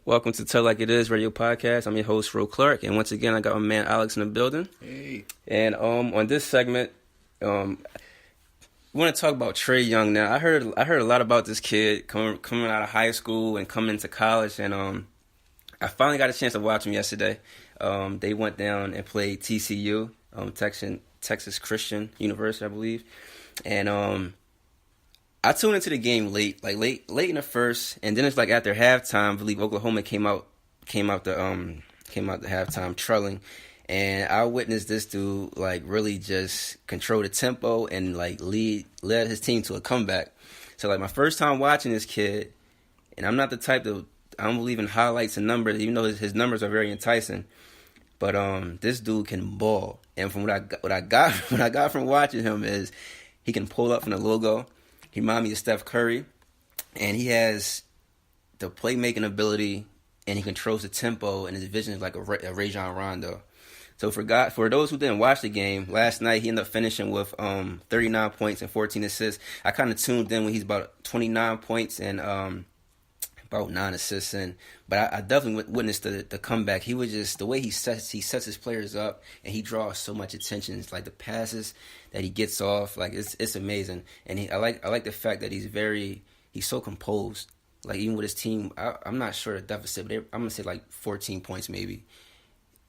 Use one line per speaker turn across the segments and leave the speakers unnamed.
Welcome to Tell Like It Is Radio Podcast. I'm your host, Ro Clark, and once again, I got my man Alex in the building.
Hey.
And on this segment, we want to talk about Trey Young. Now, I heard a lot about this kid coming out of high school and coming into college, and I finally got a chance to watch him yesterday. They went down and played TCU, Texas Christian University, I believe, and I tuned into the game late in the first, and then it's like after halftime. I believe Oklahoma came out the halftime trailing, and I witnessed this dude like really just control the tempo and like led his team to a comeback. So like my first time watching this kid, and I'm not the type to I don't believe in highlights and numbers, even though his numbers are very enticing. But this dude can ball, and from what I got from watching him is he can pull up from the logo. He reminds me of Steph Curry, and he has the playmaking ability, and he controls the tempo, and his vision is like a Rajon Rondo. So for those who didn't watch the game, last night he ended up finishing with 39 points and 14 assists. I kind of tuned in when he's about 29 points and about 9 assists in. But I definitely witnessed the comeback. He was just, the way he sets his players up, and he draws so much attention. It's like the passes that he gets off, like it's amazing. And I like the fact that he's so composed. Like even with his team, I'm not sure the deficit, but I'm gonna say like 14 points maybe.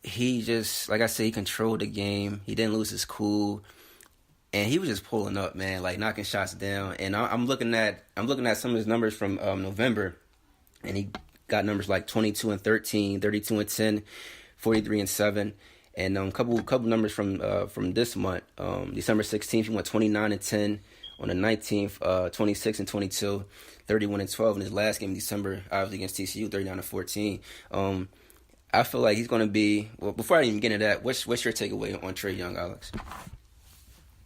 He just, like I said, he controlled the game. He didn't lose his cool, and he was just pulling up, man, like knocking shots down. And I'm looking at some of his numbers from November, and he got numbers like 22 and 13, 32 and 10, 43 and 7. And couple numbers from this month. December 16th, he went 29 and 10. On the 19th, 26 and 22, 31 and 12 in his last game in December, obviously against TCU, 39 and 14. I feel like he's going to be. Well, before I even get into that, what's your takeaway on Trey Young, Alex?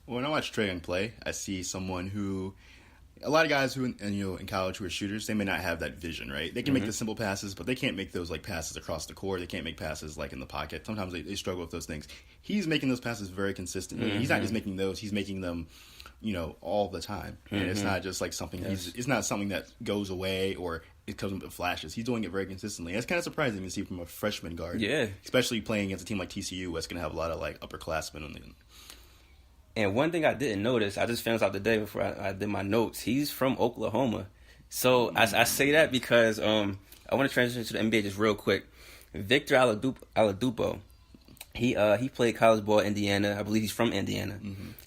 Well, when I watch Trae Young play, I see someone who, a lot of guys who in college who are shooters, they may not have that vision, right? They can make the simple passes, but they can't make those like passes across the court. They can't make passes like in the pocket. Sometimes they struggle with those things. He's making those passes very consistently. He's not just making those; he's making them, all the time. And it's not just like something. Yes. It's not something that goes away or it comes with flashes. He's doing it very consistently. And it's kind of surprising to see from a freshman guard.
Yeah,
especially playing against a team like TCU, that's going to have a lot of like upperclassmen on the.
And one thing I didn't notice, I just found out today before I did my notes. He's from Oklahoma, so I say that because I want to transition to the NBA just real quick. Victor Oladipo, he played college ball at Indiana. I believe he's from Indiana.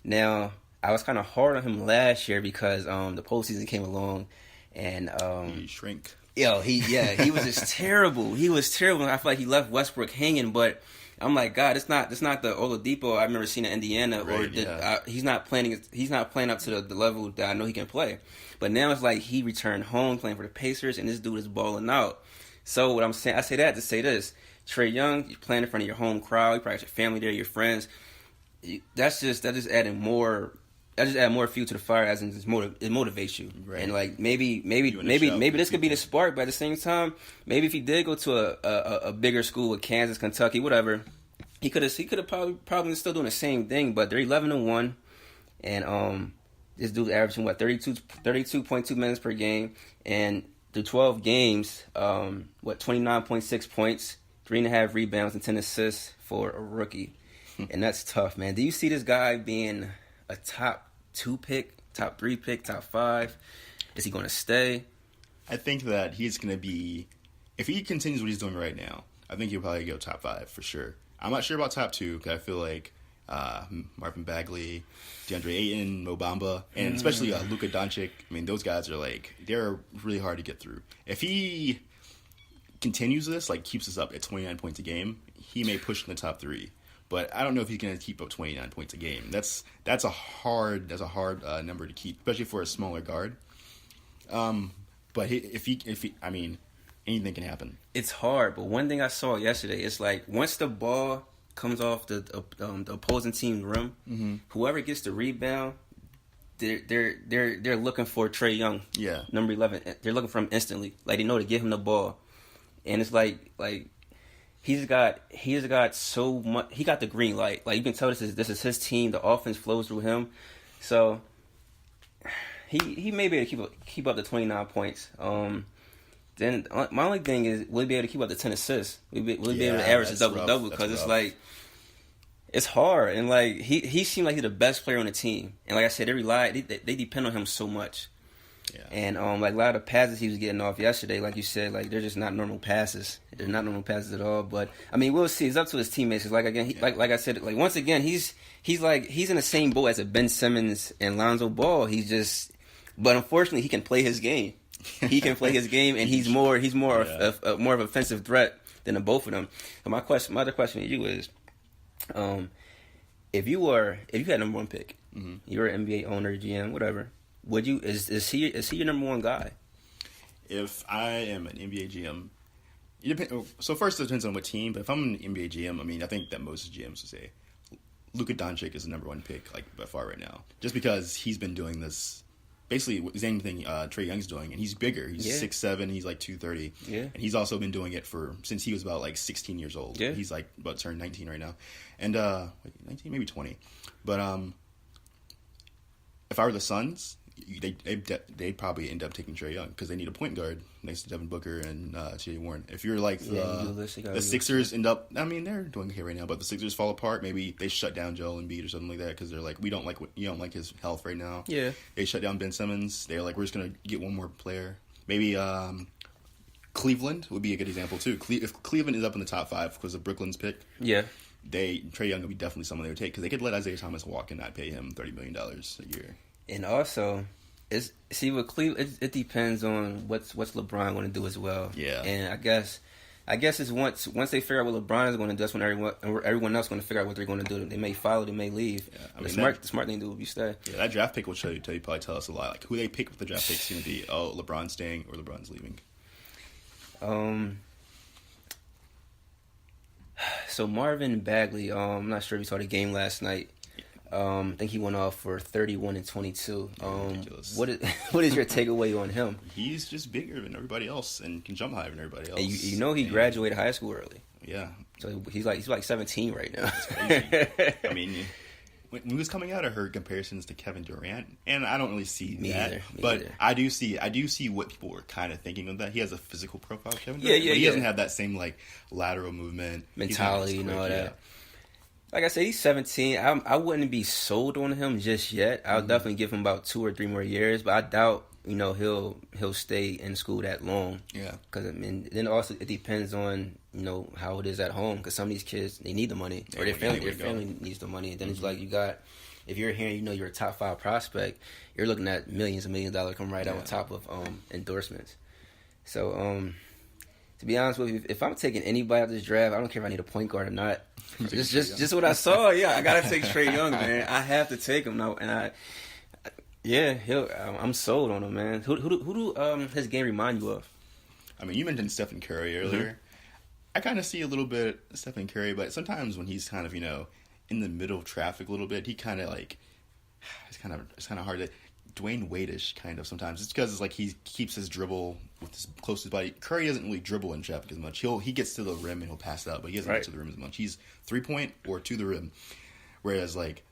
Now I was kind of hard on him last year because the postseason came along, and
he shrank.
He was just terrible. He was terrible. I feel like he left Westbrook hanging, but I'm like, God, it's not the Oladipo I remember seeing in Indiana, right, he's not playing up to the level that I know he can play. But now it's like he returned home playing for the Pacers, and this dude is balling out. So what I'm saying, I say that to say this: Trae Young, you're playing in front of your home crowd, you probably got your family there, your friends. That just adding more. That just add more fuel to the fire, as in it motivates you, right. And like maybe this could be the spark. But at the same time, maybe if he did go to a bigger school, with Kansas, Kentucky, whatever, he could have probably still doing the same thing. But they're 11-1, and this dude's averaging 32.2 minutes per game, and through 12 games, 29.6 points, 3.5 rebounds, and 10 assists for a rookie, and that's tough, man. Do you see this guy being a top 2 pick, top 3 pick, top 5? Is he going to stay?
I think that he's going to be, if he continues what he's doing right now, I think he'll probably go top 5 for sure. I'm not sure about top 2 because I feel like Marvin Bagley, DeAndre Ayton, Mo Bamba, and especially Luka Doncic. I mean, those guys are like, they're really hard to get through. If he continues this, like keeps us up at 29 points a game, he may push in the top 3. But I don't know if he's going to keep up 29 points a game. That's a hard number to keep, especially for a smaller guard. But if he, I mean, anything can happen.
It's hard, but one thing I saw yesterday is like once the ball comes off the opposing team's rim, whoever gets the rebound, they're looking for Trey Young, number 11. They're looking for him instantly. Like they know to give him the ball, and it's like. He's got so much. He got the green light. Like you can tell, this is his team. The offense flows through him. So he may be able to keep up the 29 points. Then my only thing is, will he be able to keep up the 10 assists? Will he be able to
Yeah,
average a
that's
double-double?
rough.
Because
That's
it's
rough.
like, it's hard. And, like, he seemed like he's the best player on the team. And like I said, they depend on him so much.
Yeah.
And, like, a lot of the passes he was getting off yesterday, like you said, like, they're just not normal passes. They're not normal passes at all. But, I mean, we'll see. It's up to his teammates. 'Cause, like, again, like I said, like, once again, he's in the same boat as a Ben Simmons and Lonzo Ball. But unfortunately, he can play his game. He can play his game, and he's more more of an offensive threat than the both of them. So my other question to you is, if you had number one pick, you're an NBA owner, GM, whatever, would you is he your number one guy?
If I am an NBA GM, so first it depends on what team. But if I'm an NBA GM, I mean, I think that most GMs would say Luka Doncic is the number one pick, like by far right now, just because he's been doing this. Basically, the same thing Trae Young's doing, and he's bigger. He's 6'7", he's like 230.
Yeah.
And he's also been doing it since he was about like 16 years old.
Yeah.
He's like about to turn 19 right now. And 19, maybe 20. But if I were the Suns, they'd probably end up taking Trey Young because they need a point guard next to Devin Booker and T.J. Warren. If you're like the Sixers end up, I mean, they're doing okay right now, but the Sixers fall apart. Maybe they shut down Joel Embiid or something like that because they're like, you don't like his health right now.
Yeah,
they shut down Ben Simmons. They're like, we're just gonna get one more player. Maybe Cleveland would be a good example too. If Cleveland is up in the top 5 because of Brooklyn's pick, Trey Young would be definitely someone they would take because they could let Isaiah Thomas walk and not pay him $30 million a year.
And also, with Cleveland, it depends on what's LeBron going to do as well.
Yeah.
And I guess it's once they figure out what LeBron is going to do, that's when everyone else is going to figure out what they're going to do. They may follow, they may leave. Yeah, I mean, the smart thing to do would be stay.
Yeah, that draft pick will probably tell us a lot. Like who they pick with the draft pick is going to be. Oh, LeBron's staying or LeBron's leaving.
So Marvin Bagley, I'm not sure if you saw the game last night. I think he went off for 31 and 22. What is your takeaway on him?
He's just bigger than everybody else and can jump higher than everybody else.
And he graduated high school early.
Yeah.
So he's like 17 right now.
That's crazy. I mean, when he was coming out, I heard comparisons to Kevin Durant, and I don't really see that. But I do see what people were kind of thinking of that. He has a physical profile, Kevin Durant. But he doesn't have that same like lateral movement
mentality and all that. Like I said, he's 17. I wouldn't be sold on him just yet. I'll definitely give him about 2 or 3 more years, but I doubt he'll stay in school that long.
Yeah.
Because I mean, then also it depends on how it is at home. Because some of these kids, they need the money, or their family needs the money. And then it's like if you're here, you're a top 5 prospect, you're looking at millions and millions of dollars come right out on top of endorsements. So to be honest with you, if I'm taking anybody out of this draft, I don't care if I need a point guard or not. Just what I saw. Yeah, I gotta take Trey Young, man. I have to take him now, and I'm sold on him, man. Who do his game remind you of?
I mean, you mentioned Stephen Curry earlier. Mm-hmm. I kind of see a little bit of Stephen Curry, but sometimes when he's kind of in the middle of traffic a little bit, he kind of like it's kind of hard to. Dwayne Wade-ish kind of sometimes. It's because it's like he keeps his dribble with his closest body. Curry doesn't really dribble in traffic as much. He gets to the rim and he'll pass it out, but he doesn't get to the rim as much. He's 3-point or to the rim. Whereas like,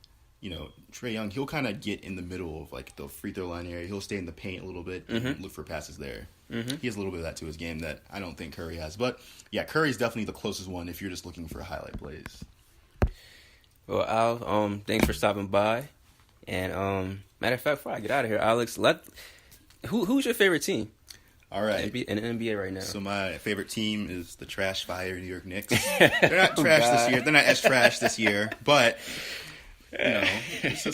Trae Young, he'll kind of get in the middle of like the free throw line area. He'll stay in the paint a little bit and look for passes there. Mm-hmm. He has a little bit of that to his game that I don't think Curry has. But yeah, Curry's definitely the closest one if you're just looking for highlight plays.
Well, Al, thanks for stopping by. And matter of fact, before I get out of here, Alex, who's your favorite team?
All right,
in the NBA right now.
So my favorite team is the trash fire New York Knicks. They're not trash this year. They're not as trash this year, but it's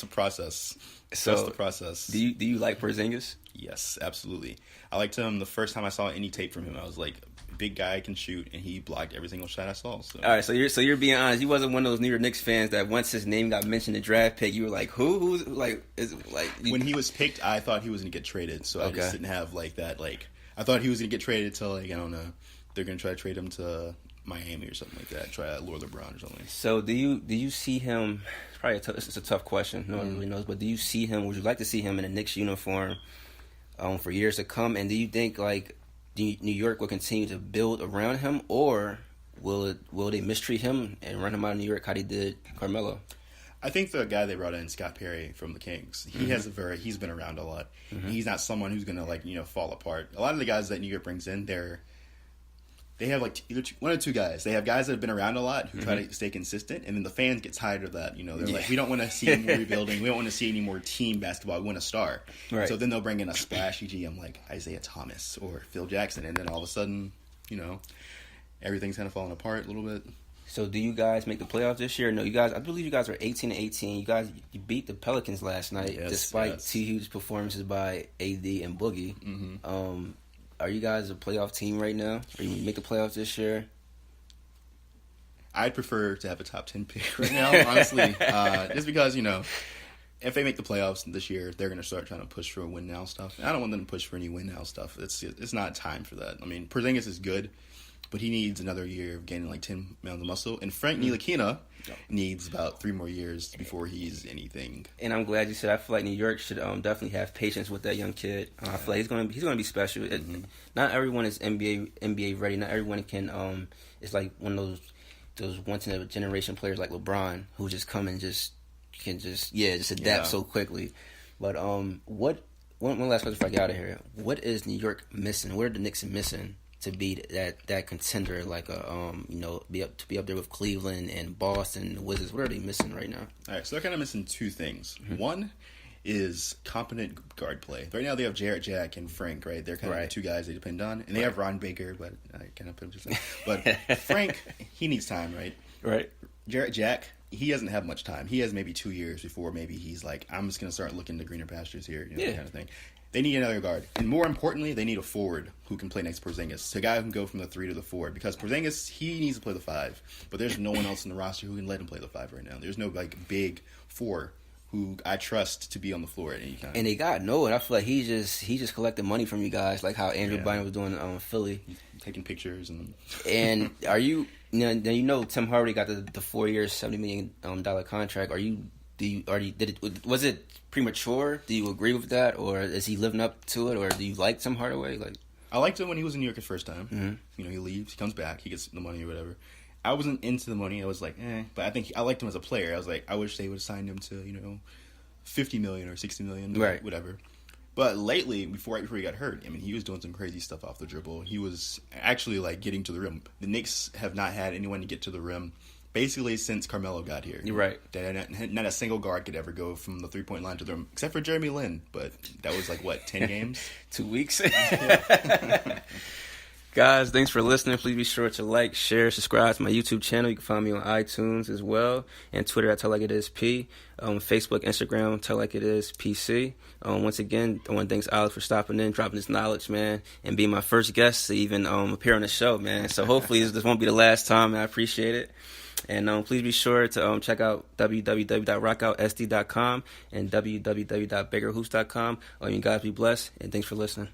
a process. So that's the process.
Do you like Porzingis?
Yes, absolutely. I liked him the first time I saw any tape from him. I was like, big guy can shoot, and he blocked every single shot I saw. So.
All right, so you're being honest. You wasn't one of those New York Knicks fans that once his name got mentioned in draft pick, you were like, who's like is like
when he was picked, I thought he was gonna get traded, so I just didn't have like that. Like I thought he was gonna get traded to like I don't know, they're gonna try to trade him to Miami or something like that. Try to lure LeBron or something.
So do you see him? It's probably it's a tough question. No one really knows, but do you see him? Would you like to see him in a Knicks uniform for years to come? And do you think like New York will continue to build around him, or will they mistreat him and run him out of New York how they did Carmelo?
I I think the guy they brought in, Scott Perry from the Kings, he's been around a lot. Mm-hmm. He's not someone who's going to fall apart. A lot of the guys that New York brings in, they have either one or two guys. They have guys that have been around a lot who try to stay consistent, and then the fans get tired of that. They're like, we don't want to see any more rebuilding. We don't want to see any more team basketball. We want a star. Right. So then they'll bring in a splashy GM like Isaiah Thomas or Phil Jackson, and then all of a sudden, everything's kind of falling apart a little bit.
So do you guys make the playoffs this year? No, you guys. I believe you guys are 18-18. You beat the Pelicans last night, despite two huge performances by AD and Boogie. Mm-hmm. Are you guys a playoff team right now? Are you make the playoffs this year?
I'd prefer to have a top 10 pick right now, honestly, just because if they make the playoffs this year, they're going to start trying to push for a win now stuff. And I don't want them to push for any win now stuff. It's not time for that. I mean, Porzingis is good, but he needs another year of gaining like 10 pounds of muscle. And Frank Ntilikina needs about 3 more years before he's anything.
And I'm glad you said. I feel like New York should definitely have patience with that young kid. I feel like he's going to be special. Not everyone is NBA ready. Not everyone can. It's like one of those once in a generation players like LeBron who just come and just adapt so quickly. But one last question before I get out of here. What is New York missing? What are the Knicks missing to be that contender, like be up there with Cleveland and Boston and the Wizards? What are they missing right now?
All right, so they're kind of missing 2 things. Mm-hmm. One is competent guard play. Right now they have Jarrett Jack and Frank, right? They're kind of the 2 guys they depend on. And they have Ron Baker, but I kind of put him just like. But Frank, he needs time, right?
Right.
Jarrett Jack, he doesn't have much time. He has maybe 2 years before maybe he's like, I'm just going to start looking to greener pastures here, that kind of thing. They need another guard. And more importantly, they need a forward who can play next to Porzingis. A guy who can go from the 3 to the 4. Because Porzingis, he needs to play the 5. But there's no one else in the roster who can let him play the 5 right now. There's no big 4 who I trust to be on the floor at any time.
And they got Noah. I feel like he just collected money from you guys, like how Andrew Bynum was doing in Philly.
Taking pictures.
And are you... Tim Hardaway got the 4 years, $70 million contract. Was it premature? Do you agree with that, or is he living up to it, or do you like Tim Hardaway?
I liked him when he was in New York his first time. Mm-hmm. He leaves, he comes back, he gets the money or whatever. I wasn't into the money. I was like, but I think I liked him as a player. I was like, I wish they would have signed him to $50 million or $60 million, right? Whatever. But lately, right before he got hurt, I mean, he was doing some crazy stuff off the dribble. He was actually getting to the rim. The Knicks have not had anyone to get to the rim basically since Carmelo got here.
You're right.
Not a single guard could ever go from the 3-point line to the rim, except for Jeremy Lin. But that was 10 games?
2 weeks? Guys, thanks for listening. Please be sure to like, share, subscribe to my YouTube channel. You can find me on iTunes as well, and Twitter at Tell Like It Is P. Facebook, Instagram, Tell Like It Is PC. Once again, I want to thank Alex for stopping in, dropping this knowledge, man, and being my first guest to even appear on the show, man. So hopefully this won't be the last time, and I appreciate it. And please be sure to check out www.rockoutsd.com and www.biggerhoops.com. You guys be blessed, and thanks for listening.